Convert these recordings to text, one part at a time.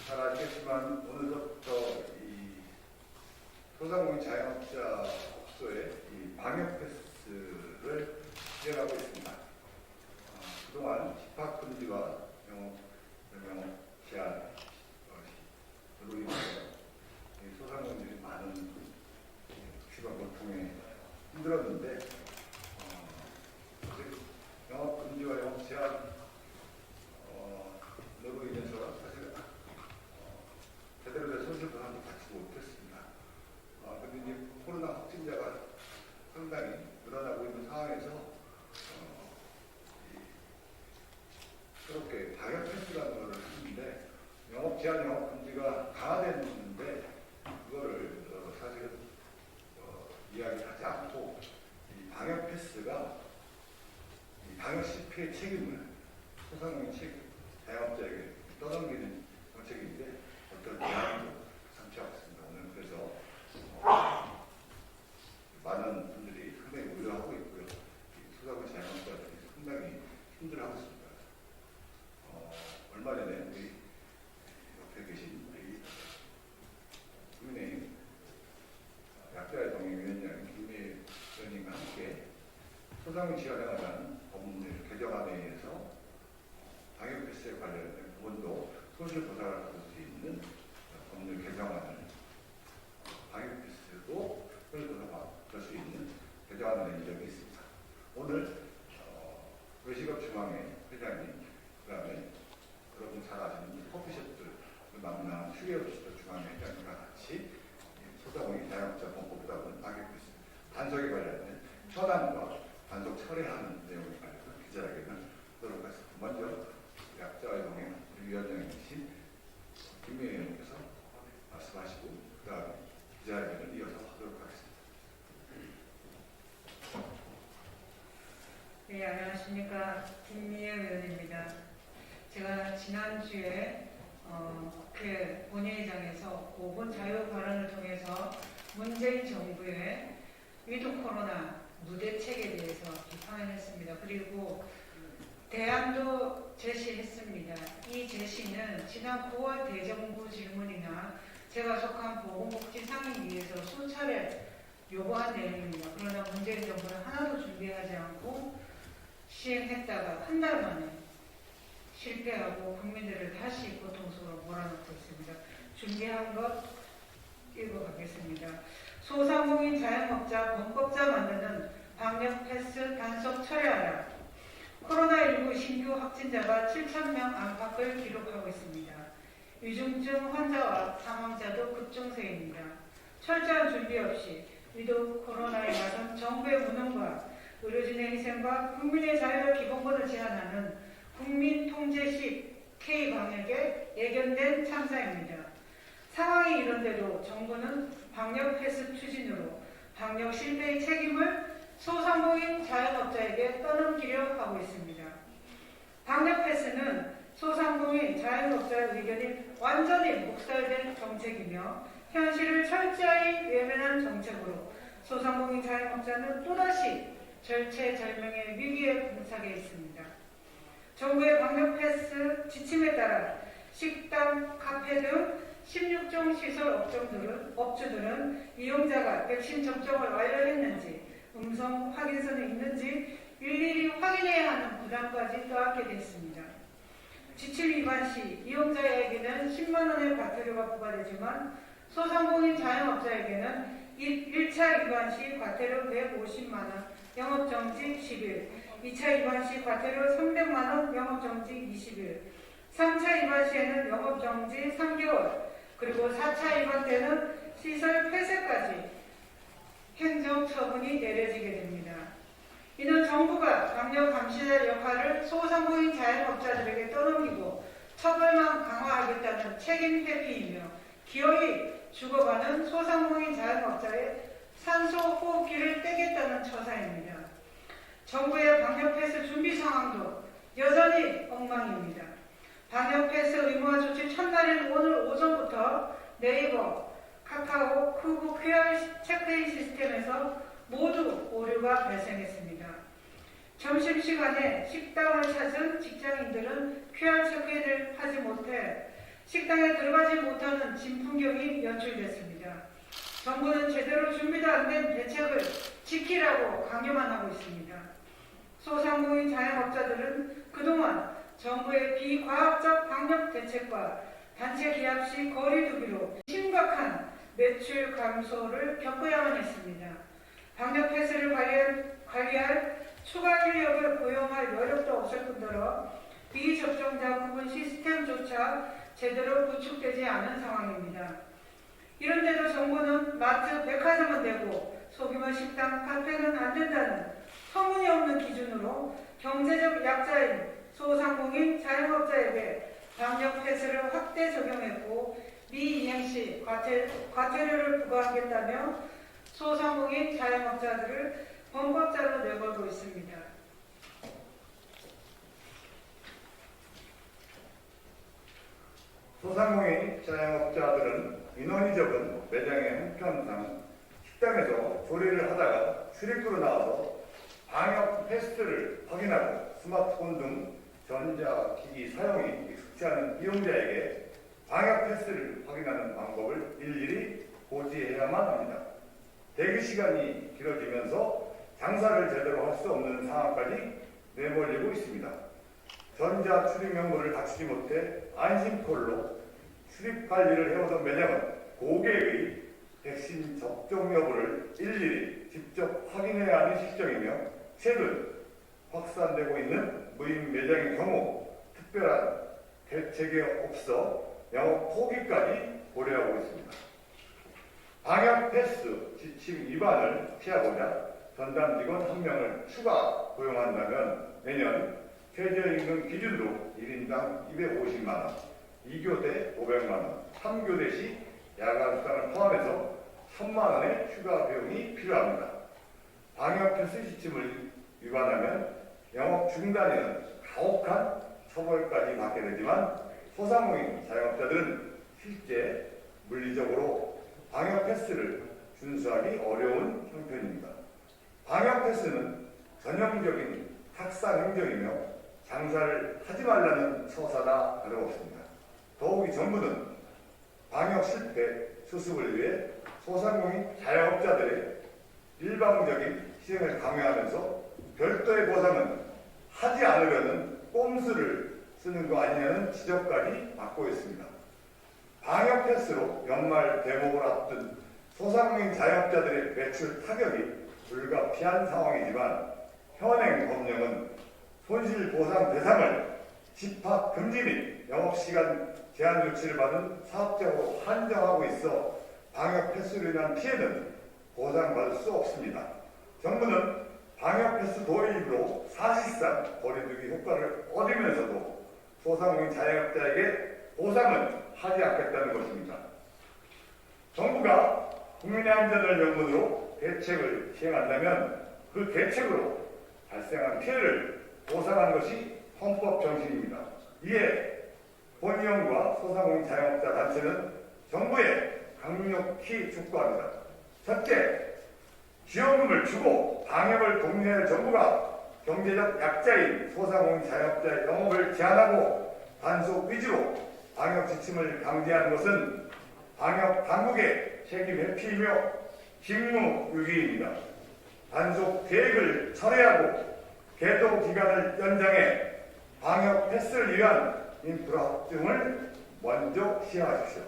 잘 아시겠지만 오늘부터 이 소상공인 자영업자 업소의 이 방역 패스를 시행하고 있습니다. 그동안 집합 금지와 영업 제한으로 인해서 소상공인들이 많은 휴가 고통에 힘들었는데 영업 금지와 영업 제한 으로 인해서 사실 제대로 된 손실 보상도 받지 못했습니다. 그런데 이제 코로나 확진자가 상당히 늘어나고 있는 상황에서 그렇게 방역 패스라는 걸 하는데 영업 제한, 영업 금지가 강화됐는데 그거를 사실은 이야기하지 않고 이 방역 패스가 이 방역 실패의 책임을 소상공인 자영업자에게 떠넘기는 정책인데 어떤 대안도 삼지하고 있습니다. 오늘 그래서 많은 분들이 상당히 우려하고 있고요. 소상공인 자영업자들이 상당히 힘들어하고 있습니다. 얼마 전에 우리 옆에 계신 우리 국민의힘 약자의 동행위원장 김미애 의원님과 함께 소상공인 지원에 관한 법률 개정안에 의해서 방역 패스에 관련된 부분도 손실 보상을 받을 수 있는 법률 개정안을 방역 패스도 손실 보상을 받을 수 있는 개정안을 낸 적이 있습니다. 오늘 외식업 중앙회 회장님, 그 다음에 여러분 잘 아시는 커피숍들 만난 휴게업시설 중앙회 회장님과 같이 소상공인 자영업자 범법부담은 방역 패스 단속에 관련된 현안과 단속 철회하는 내용에 관해서 기자회견을 하도록 하겠습니다. 먼저 약자의 동행 위원장이신 김미애 의원께서 말씀하시고 그 다음에 기자회견을 이어서 하도록 하겠습니다. 네, 안녕하십니까. 김미애 의원입니다. 제가 지난주에 국회 본회의장에서 5분 자유 발언을 통해서 문재인 정부의 위드 코로나 무대책에 대해서 비판을 했습니다. 그리고 대안도 제시했습니다. 이 제시는 지난 9월 대정부 질문이나 제가 속한 보건복지상임위에서 수차례 요구한 내용입니다. 그러나 문재인 정부는 하나도 준비하지 않고 시행했다가 한 달 만에 실패하고 국민들을 다시 고통 속으로 몰아넣고 있습니다. 준비한 것 읽어가겠습니다. 소상공인 자영업자 범법자 만드는 방역 패스 단속 철회하라. 코로나19 신규 확진자가 7,000명 안팎을 기록하고 있습니다. 위중증 환자와 사망자도 급증세입니다. 철저한 준비 없이 위드 코로나에 맞선 정부의 무능과 의료진의 희생과 국민의 자유와 기본권을 제한하는 국민 통제식 K방역에 예견된 참사입니다. 상황이 이런데도 정부는 방역 패스 추진으로 방역 실패의 책임을 소상공인 자영업자에게 떠넘기려 하고 있습니다. 방역 패스는 소상공인 자영업자의 의견이 완전히 묵살된 정책이며 현실을 철저히 외면한 정책으로 소상공인 자영업자는 또다시 절체절명의 위기에 봉착해 있습니다. 정부의 방역 패스 지침에 따라 식당, 카페 등 16종 시설 업주들은 이용자가 백신 접종을 완료했는지 음성 확인서는 있는지 일일이 확인해야 하는 부담까지 떠안게 됐습니다. 지침 위반 시 이용자에게는 10만 원의 과태료가 부과되지만 소상공인 자영업자에게는 1차 위반 시 과태료 150만 원, 영업정지 10일, 2차 위반 시 과태료 300만 원, 영업정지 20일, 3차 위반 시에는 영업정지 3개월, 그리고 4차 위반 때는 시설 폐쇄까지 행정처분이 내려지게 됩니다. 이는 정부가 방역 감시자 역할을 소상공인 자영업자들에게 떠넘기고 처벌만 강화하겠다는 책임 회피이며 기어이 죽어가는 소상공인 자영업자의 산소 호흡기를 떼겠다는 처사입니다. 정부의 방역 패스 준비 상황도 여전히 엉망입니다. 방역 패스 의무화 조치 첫날인 오늘 오전부터 네이버, 카카오, 쿠브 QR 체크인 시스템에서 모두 오류가 발생했습니다. 점심시간에 식당을 찾은 직장인들은 QR 체크인을 하지 못해 식당에 들어가지 못하는 진풍경이 연출됐습니다. 정부는 제대로 준비도 안 된 대책을 지키라고 강요만 하고 있습니다. 소상공인 자영업자들은 그동안 정부의 비과학적 방역 대책과 단체 기합 시 거리 두기로 심각한 매출 감소를 겪어야만 했습니다. 방역 폐쇄를 관리할 추가 인력을 고용할 여력도 없을 뿐더러 비접종자 구분 시스템조차 제대로 구축되지 않은 상황입니다. 이런데도 정부는 마트, 백화점은 되고 소규모 식당, 카페는 안 된다는 터무니없는 기준으로 경제적 약자인 소상공인 자영업자에게 방역 폐쇄를 확대 적용했고 미이행 시 과태료를 부과하겠다며 소상공인 자영업자들을 범법자로 내걸고 있습니다. 소상공인 자영업자들은 인원이 적은 매장의 형편상 식당에서 조리를 하다가 출입구로 나와서 방역 패스를 확인하고 스마트폰 등 전자기기 사용이 익숙치 않은 이용자에게 방역 패스를 확인하는 방법을 일일이 고지해야만 합니다. 대기 시간이 길어지면서 장사를 제대로 할 수 없는 상황까지 내몰리고 있습니다. 전자 출입 명부를 갖추지 못해 안심콜로 출입 관리를 해오던 매장은 고객의 백신 접종 여부를 일일이 직접 확인해야 하는 실정이며 최근 확산되고 있는 무인 매장의 경우 특별한 대책이 없어 영업 포기까지 고려하고 있습니다. 방역 패스 지침 위반을 피하고자 전담 직원 1명을 추가 고용한다면 내년 최저임금 기준으로 1인당 250만 원, 2교대 500만 원, 3교대 시 야간 수당을 포함해서 1000만 원의 추가 비용이 필요합니다. 방역 패스 지침을 위반하면 영업 중단이나 가혹한 처벌까지 받게 되지만 소상공인 자영업자들은 실제 물리적으로 방역 패스를 준수하기 어려운 형편입니다. 방역 패스는 전형적인 탁상 행정이며 장사를 하지 말라는 처사나 다름없습니다. 더욱이 정부는 방역 실패 수습을 위해 소상공인 자영업자들의 일방적인 시행을 강요하면서 별도의 보상은 하지 않으려는 꼼수를 쓰는 거 아니냐는 지적까지 받고 있습니다. 방역 패스로 연말 대목을 앞둔 소상공인 자영업자들의 매출 타격이 불가피한 상황이지만 현행 법령은 손실보상 대상을 집합 금지 및 영업시간 제한 조치를 받은 사업자로 한정하고 있어 방역 패스로 인한 피해는 보상받을 수 없습니다. 정부는 방역 패스 도입으로 사실상 거리두기 효과를 얻으면서도 소상공인 자영업자에게 보상은 하지 않겠다는 것입니다. 정부가 국민의 안전을 명분으로 대책을 시행한다면 그 대책으로 발생한 피해를 보상하는 것이 헌법 정신입니다. 이에 본의원과 소상공인 자영업자 단체는 정부에 강력히 촉구합니다. 첫째, 지원금을 주고 방역을 독려할 정부가 경제적 약자인 소상공인 자영업자의 영업을 제한하고 단속 위주로 방역 지침을 강제하는 것은 방역 당국의 책임 회피이며 직무유기입니다. 단속 계획을 철회하고 계도 기간을 연장해 방역 패스를 위한 인프라 확충을 먼저 시행하십시오.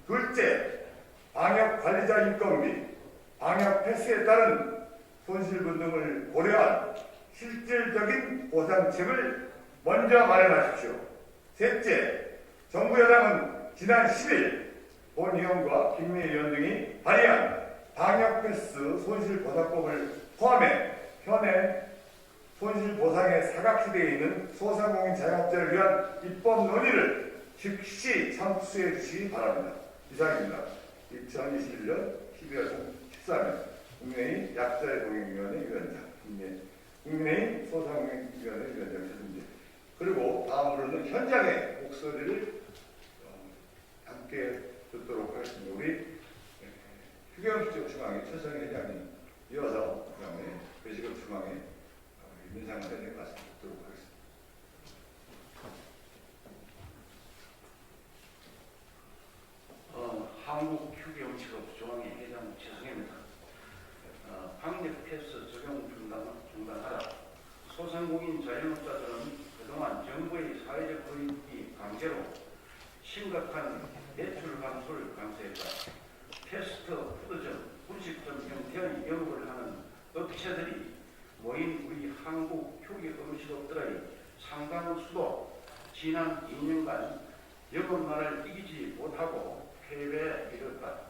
둘째, 방역 관리자 인건비, 방역 패스에 따른 손실분 등을 고려한 실질적인 보상책을 먼저 마련하십시오. 셋째, 정부 여당은 지난 10일 본의원과 김미애 의원 등이 발의한 방역패스 손실보상법을 포함해 현행 손실보상에 사각지대에 있는 소상공인 자영업자를 위한 입법 논의를 즉시 참수해 주시기 바랍니다. 이상입니다. 2021년 12월 13일 국민의힘 약자의 동행위원회 위원장 국민의힘 소상공인위원회 위원장 최승재, 그리고 다음으로는 현장의 목소리를 함께 듣도록 하겠습니다. 우리 휴게원수지역 중앙회 최성희 회장님 이어서 그다음에 배식업 중앙회 민상한 회장님 말씀 듣도록 하겠습니다. 음식업 조항의 회장 최승입니다. 방역 패스 적용 중단하라. 소상공인 자영업자들은 그동안 정부의 사회적 거리두기 강제로 심각한 매출 감소를 감수했다. 패스트푸드점, 분식점 형태의 영업을 하는 업체들이 모인 우리 한국 휴게음식업들의 상당 수도 지난 2년간 영업만을 이기지 못하고 패배에 이르렀다.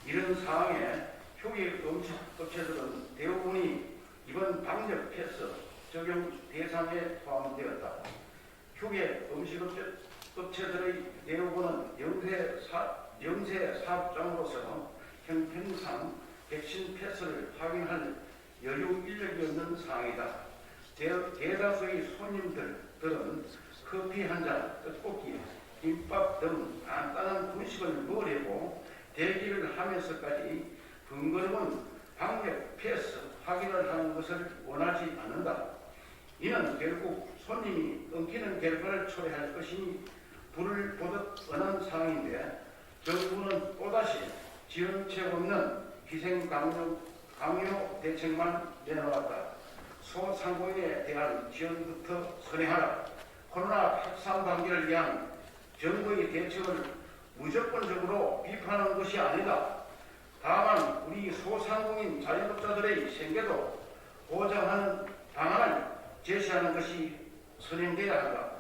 이런 상황에 휴게음식업체들은 대부분이 이번 방역 패스 적용 대상에 포함되었다. 휴게음식업체들의 대부분은 영세 사업장으로서 형평상 백신 패스를 확인할 여유 인력이 없는 상황이다. 대다수의 손님들은 커피 한 잔, 떡볶이, 김밥 등 간단한 분식을 먹으려고 대기를 하면서까지 번거로운 방역 패스 확인을 하는 것을 원하지 않는다. 이는 결국 손님이 끊기는 결과를 초래할 것이니 불을 보듯 뻔한 상황인데 정부는 또다시 지원책 없는 희생 강요 대책만 내놓았다. 소상공인에 대한 지원부터 선회하라. 코로나 확산 방지를 위한 정부의 대책을 무조건적으로 비판하는 것이 아니다. 다만 우리 소상공인 자영업자들의 생계도 보장하는 방안을 제시하는 것이 선행돼야 한다.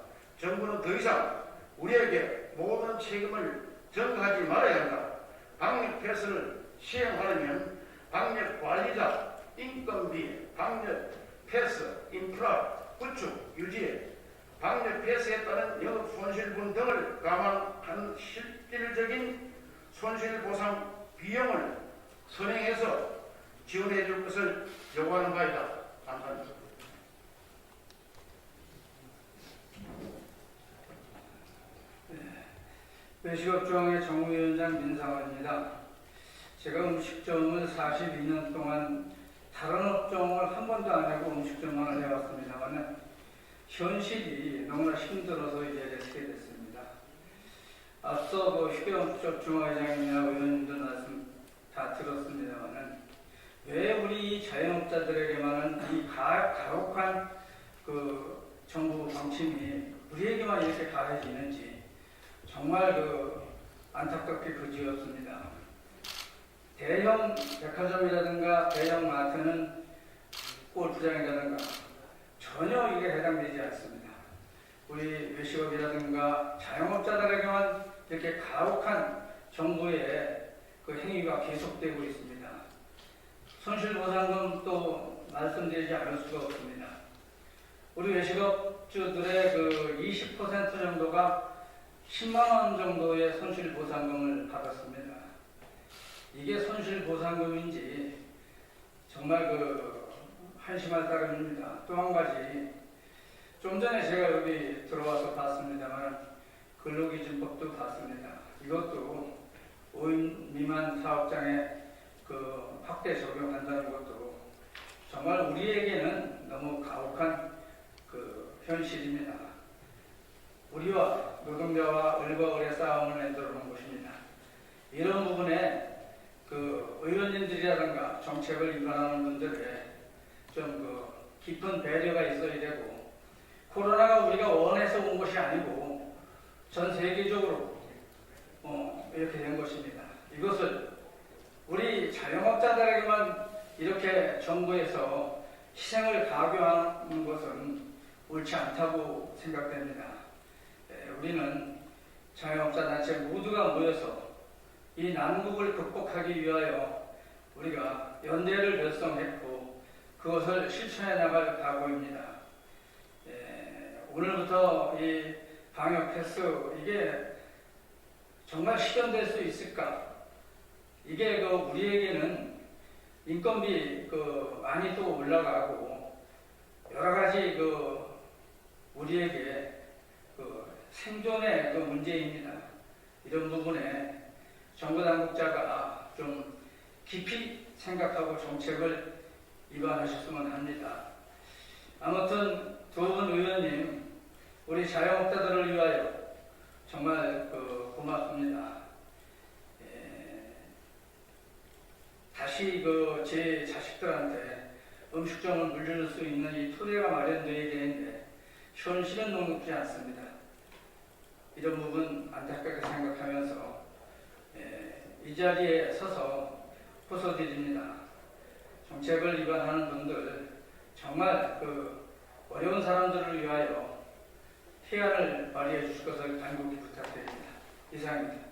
정부는 더 이상 우리에게 모든 책임을 전가하지 말아야 한다. 방역 패스를 시행하려면 방역 관리자, 인건비, 방역 패스, 인프라, 구축, 유지, 방역 패스에 따른 영업 손실분 등을 감안한 실질적인 손실보상 비용을 선행해서 지원해 줄 것을 요구하는 바이다. 감사합니다. 외식업종의 정무위원장 민상원입니다. 제가 음식점을 42년 동안 다른 업종을 한 번도 안 하고 음식점만을 해왔습니다만 현실이 너무나 힘들어서 이 자리에 서게 됐습니다. 앞서 휴게업종 중화회장이나 의원님들 말씀 다 들었습니다만 왜 우리 자영업자들에게만은 이 가혹한 정부 방침이 우리에게만 이렇게 가해지는지 정말 안타깝게 그지없습니다. 대형 백화점이라든가 대형 마트는 골프장이라든가 전혀 이게 해당되지 않습니다. 우리 외식업이라든가 자영업자들에게만 이렇게 가혹한 정부의 행위가 계속되고 있습니다. 손실보상금 또 말씀드리지 않을 수가 없습니다. 우리 외식업주들의 20% 정도가 10만 원 정도의 손실보상금을 받았습니다. 이게 손실보상금인지 정말 한심할 따름입니다. 또 한 가지, 좀 전에 제가 여기 들어와서 봤습니다만 근로기준법도 봤습니다. 이것도 5인 미만 사업장에 확대 적용한다는 것도 정말 우리에게는 너무 가혹한 현실입니다. 우리와 노동자와 을과 을의 싸움을 만들어 놓은 것입니다. 이런 부분에 의원님들이라든가 정책을 위반하는 분들의 좀 깊은 배려가 있어야 되고, 코로나가 우리가 원해서 온 것이 아니고 전 세계적으로 이렇게 된 것입니다. 이것을 우리 자영업자들에게만 이렇게 정부에서 희생을 강요하는 것은 옳지 않다고 생각됩니다. 우리는 자영업자 단체 모두가 모여서 이 난국을 극복하기 위하여 우리가 연대를 결성했고 그것을 실천해 나갈 각오입니다. 오늘부터 이 방역 패스 이게 정말 실현될 수 있을까? 이게 우리에게는 인건비 많이 또 올라가고 여러 가지 우리에게 생존의 문제입니다. 이런 부분에 정부 당국자가 좀 깊이 생각하고 정책을 입안하셨으면 합니다. 아무튼 두 분 의원님, 우리 자영업자들을 위하여 정말 고맙습니다. 다시 제 자식들한테 음식점을 물려줄 수 있는 이 토대가 마련되어야 되는데 현실은 녹록지 않습니다. 이런 부분 안타깝게 생각하면서 이 자리에 서서 호소드립니다. 정책을 위반하는 분들 정말 어려운 사람들을 위하여 해안을 발휘해 주실 것을 간곡히 부탁드립니다. 이상입니다.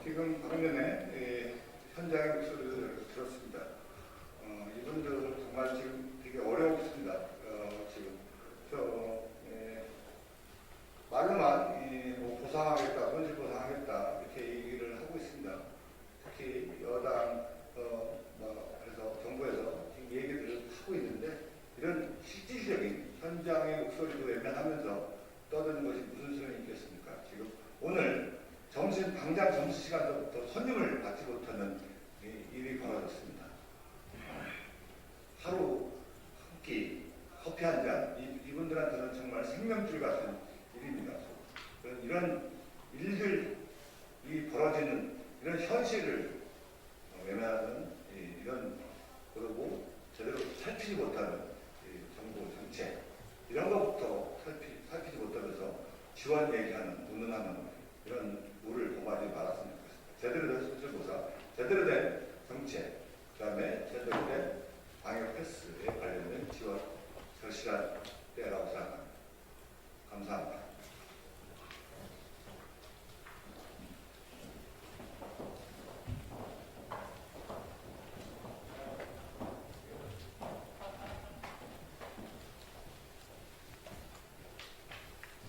지금 방금 전에 현장의 목소리를 들었습니다. 이분들 정말 지금 되게 어려웠습니다. 지금 말로만 뭐 보상하겠다, 손실 보상하겠다 이렇게 얘기를 하고 있습니다. 특히 여당 그래서 정부에서 지금 얘기들을 하고 있는데 이런 실질적인 현장의 목소리도 외면하면서 떠드는 것이 무슨 소용이 있겠습니까? 지금 오늘 당장 점심시간부터 손님을 받지 못하는 일이 벌어졌습니다. 하루 한 끼, 커피 한 잔, 이분들한테는 정말 생명줄 같은 일입니다. 이런 일들이 벌어지는 이런 현실을 외면하는 그리고 제대로 살피지 못하는 정부 정책 이런 것부터 살피지 못하면서 지원 얘기하는, 운운하는 이런 물을 범하지 말았으면 좋겠습니다. 제대로 된 수출보상, 제대로 된 정책, 그 다음에 제대로 된 방역 패스에 관련된 지원 절실한 때라고 생각합니다. 감사합니다.